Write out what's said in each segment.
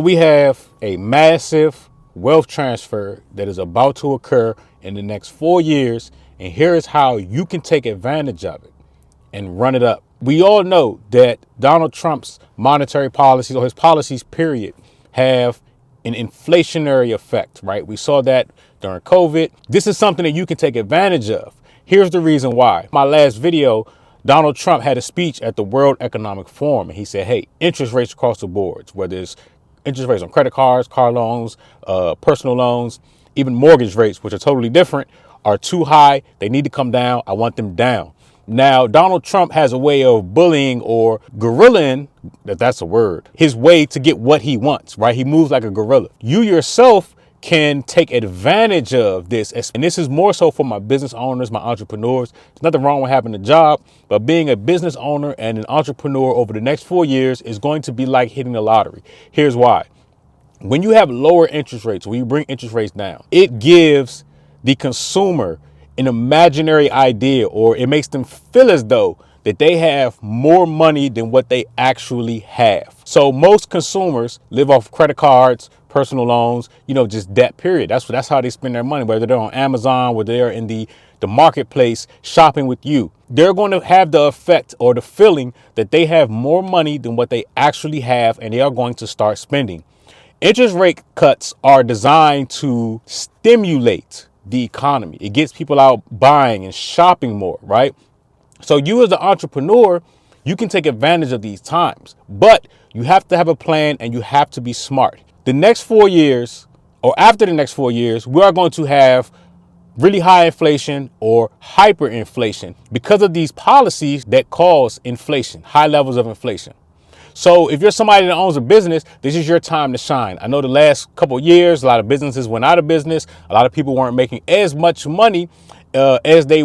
We have a massive wealth transfer that is about to occur in the next 4 years, and here is how you can take advantage of it and run it up. We all know that Donald Trump's monetary policies, or his policies period, have an inflationary effect, right? We saw that during COVID. This is something that you can take advantage of. Here's the reason why. My last video, Donald Trump had a speech at the World Economic Forum, and he said, hey, interest rates across the boards, whether it's interest rates on credit cards, car loans, personal loans, even mortgage rates, which are totally different, are too high. They need to come down. I want them down. Now, Donald Trump has a way of bullying or guerrillaing, if that's a word, his way to get what he wants, right? He moves like a gorilla. You yourself can take advantage of this. And this is more so for my business owners, my entrepreneurs. There's nothing wrong with having a job, but being a business owner and an entrepreneur over the next 4 years is going to be like hitting the lottery. Here's why. When you have lower interest rates, when you bring interest rates down, it gives the consumer an imaginary idea, or it makes them feel as though that they have more money than what they actually have. So most consumers live off credit cards, personal loans, just debt, period. That's how they spend their money, whether they're on Amazon, whether they're in the marketplace shopping with you. They're going to have the effect or the feeling that they have more money than what they actually have, and they are going to start spending. Interest rate cuts are designed to stimulate the economy. It gets people out buying and shopping more, right? So you as an entrepreneur, you can take advantage of these times, but you have to have a plan and you have to be smart. The next 4 years, or after the next 4 years, we are going to have really high inflation or hyperinflation because of these policies that cause inflation, high levels of inflation. So if you're somebody that owns a business, this is your time to shine. I know the last couple of years, a lot of businesses went out of business. A lot of people weren't making as much money as they,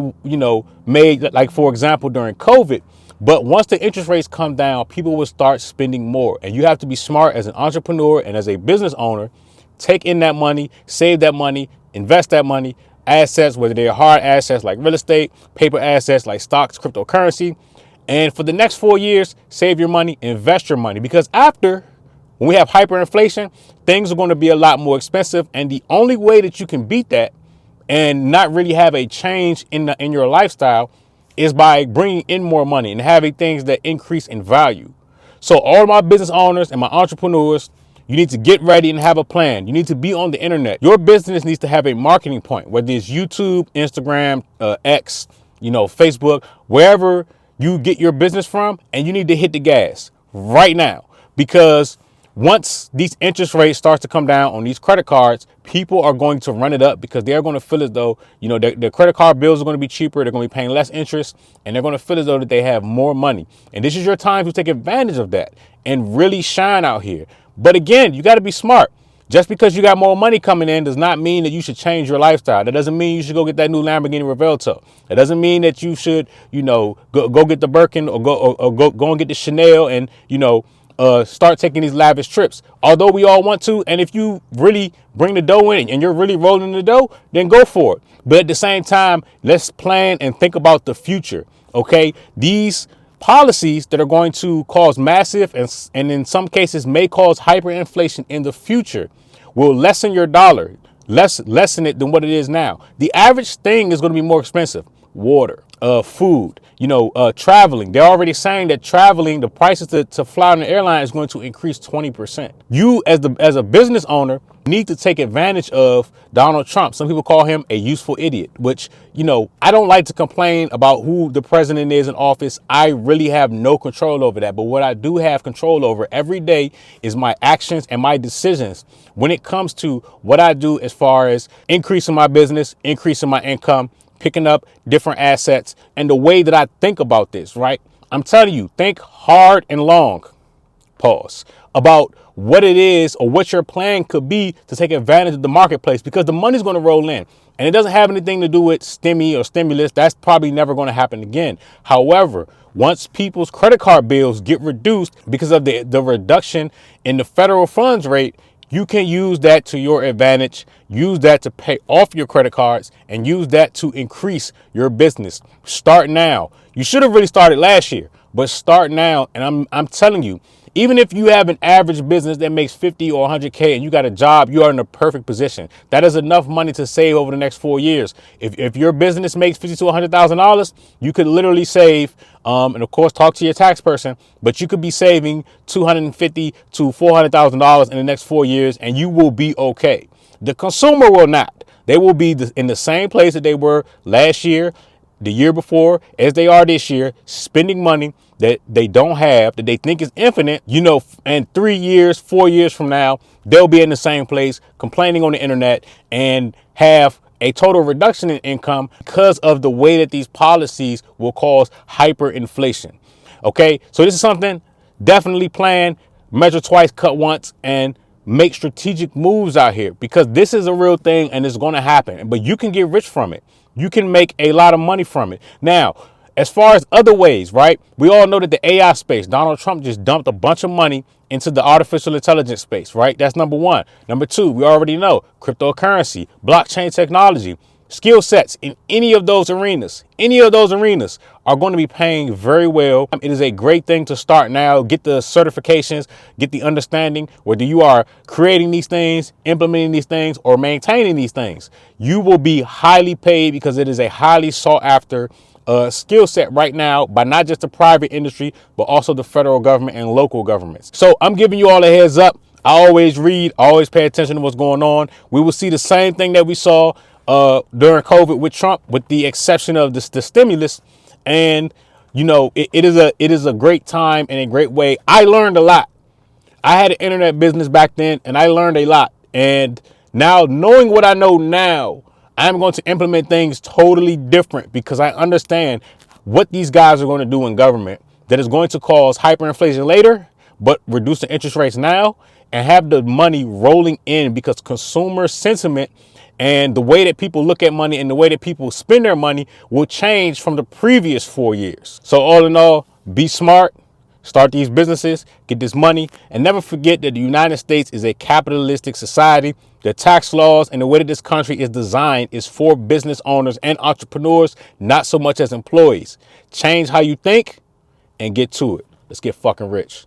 made, like, for example, during COVID. But once the interest rates come down, people will start spending more. And you have to be smart as an entrepreneur and as a business owner. Take in that money, save that money, invest that money, assets, whether they're hard assets like real estate, paper assets like stocks, cryptocurrency. And for the next 4 years, save your money, invest your money, because when we have hyperinflation, things are going to be a lot more expensive. And the only way that you can beat that and not really have a change in your lifestyle is by bringing in more money and having things that increase in value. So all my business owners and my entrepreneurs, you need to get ready and have a plan. You need to be on the internet. Your business needs to have a marketing point, whether it's YouTube, Instagram, X, Facebook, wherever you get your business from, and you need to hit the gas right now, because once these interest rates start to come down on these credit cards, people are going to run it up because they're going to feel as though, their credit card bills are going to be cheaper. They're going to be paying less interest, and they're going to feel as though that they have more money. And this is your time to take advantage of that and really shine out here. But again, you got to be smart. Just because you got more money coming in does not mean that you should change your lifestyle. That doesn't mean you should go get that new Lamborghini Revuelto. That doesn't mean that you should, go get the Birkin or go and get the Chanel and, start taking these lavish trips. Although we all want to, and if you really bring the dough in and you're really rolling the dough, then go for it. But at the same time, let's plan and think about the future. Okay, these policies that are going to cause massive and in some cases may cause hyperinflation in the future will lessen your dollar, lessen it than what it is now. The average thing is going to be more expensive. Water, food, traveling. They're already saying that traveling, the prices to fly on the airline is going to increase 20%. You as a business owner need to take advantage of Donald Trump. Some people call him a useful idiot, which, I don't like to complain about who the president is in office. I really have no control over that. But what I do have control over every day is my actions and my decisions when it comes to what I do as far as increasing my business, increasing my income, picking up different assets, and the way that I think about this, right? I'm telling you, think hard and long, pause, about what it is or what your plan could be to take advantage of the marketplace, because the money's going to roll in. And it doesn't have anything to do with stimmy or stimulus. That's probably never going to happen again. However, once people's credit card bills get reduced because of the reduction in the federal funds rate, you can use that to your advantage, use that to pay off your credit cards, and use that to increase your business. Start now. You should have really started last year, but start now. And I'm telling you, Even if you have an average business that makes 50 or 100K and you got a job, you are in a perfect position. That is enough money to save over the next 4 years. If your business makes $50,000 to $100,000, you could literally save, and of course, talk to your tax person, but you could be saving $250,000 to $400,000 in the next 4 years, and you will be okay. The consumer will not. They will be in the same place that they were last year, the year before, as they are this year, spending money that they don't have, that they think is infinite, and 3 years, 4 years from now, they'll be in the same place complaining on the internet and have a total reduction in income because of the way that these policies will cause hyperinflation. Okay, so this is something definitely plan, measure twice, cut once, and make strategic moves out here, because this is a real thing and it's going to happen. But you can get rich from it. You can make a lot of money from it. Now, as far as other ways, right? We all know that the AI space, Donald Trump just dumped a bunch of money into the artificial intelligence space, right? That's number one. Number two, we already know cryptocurrency, blockchain technology, skill sets in any of those arenas are going to be paying very well. It is a great thing to start now. Get the certifications, get the understanding, whether you are creating these things, implementing these things, or maintaining these things. You will be highly paid because it is a highly sought after skill set right now by not just the private industry, but also the federal government and local governments. So I'm giving you all a heads up. I always read, always pay attention to what's going on. We will see the same thing that we saw during COVID with Trump, with the exception of the stimulus. And, it is a great time and a great way. I learned a lot. I had an internet business back then and I learned a lot. And now, knowing what I know now, I'm going to implement things totally different because I understand what these guys are going to do in government that is going to cause hyperinflation later, but reduce the interest rates now and have the money rolling in, because consumer sentiment and the way that people look at money and the way that people spend their money will change from the previous 4 years. So all in all, be smart. Start these businesses, get this money, and never forget that the United States is a capitalistic society. The tax laws and the way that this country is designed is for business owners and entrepreneurs, not so much as employees. Change how you think and get to it. Let's get fucking rich.